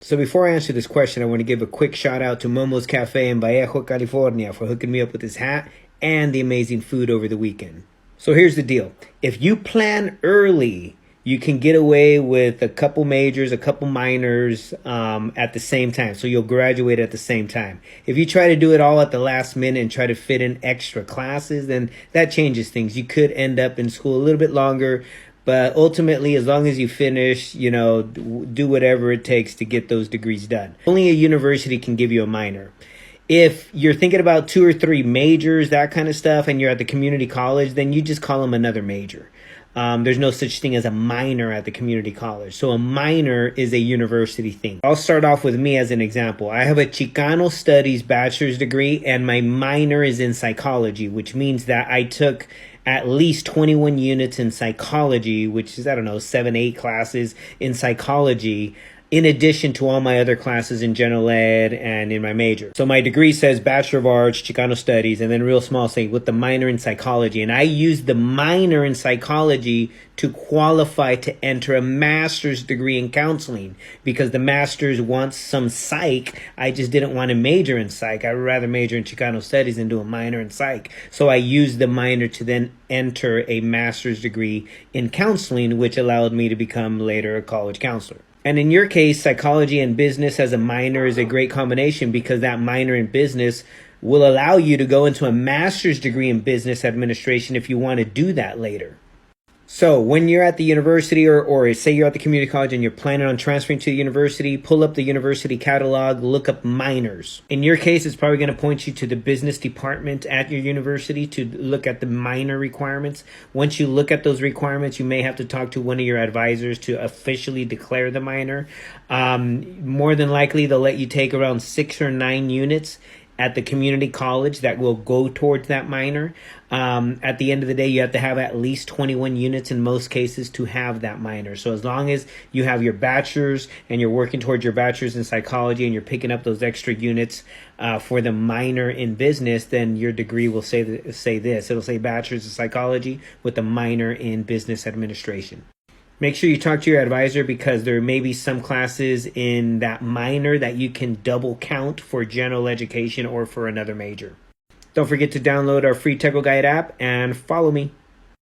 So before I answer this question, I want to give a quick shout out to Momo's Cafe in Vallejo, California for hooking me up with this hat and the amazing food over the weekend. So here's the deal. If you plan early, you can get away with a couple majors, a couple minors at the same time. So you'll graduate at the same time. If you try to do it all at the last minute and try to fit in extra classes, then that changes things. You could end up in school a little bit longer, but ultimately, as long as you finish, do whatever it takes to get those degrees done. Only a university can give you a minor. If you're thinking about 2 or 3 majors, that kind of stuff, and you're at the community college, then you just call them another major. There's no such thing as a minor at the community college. So a minor is a university thing. I'll start off with me as an example. I have a Chicano Studies bachelor's degree, and my minor is in psychology, which means that I took at least 21 units in psychology, which is, 7, 8 classes in psychology, in addition to all my other classes in general ed and in my major. So my degree says Bachelor of Arts, Chicano Studies, and then real small say with the minor in psychology. And I used the minor in psychology to qualify to enter a master's degree in counseling because the master's wants some psych. I just didn't want to major in psych. I would rather major in Chicano Studies than do a minor in psych. So I used the minor to then enter a master's degree in counseling, which allowed me to become later a college counselor. And in your case, psychology and business as a minor is a great combination because that minor in business will allow you to go into a master's degree in business administration if you want to do that later. So when you're at the university or say you're at the community college and you're planning on transferring to the university, pull up the university catalog, look up minors. In your case, it's probably going to point you to the business department at your university to look at the minor requirements. Once you look at those requirements, you may have to talk to one of your advisors to officially declare the minor. More than likely, they'll let you take around 6 or 9 units at the community college that will go towards that minor. At the end of the day, you have to have at least 21 units in most cases to have that minor. So as long as you have your bachelor's and you're working towards your bachelor's in psychology and you're picking up those extra units for the minor in business, then your degree will say this. It'll say bachelor's in psychology with a minor in business administration. Make sure you talk to your advisor because there may be some classes in that minor that you can double count for general education or for another major. Don't forget to download our free TecoGuide app and follow me.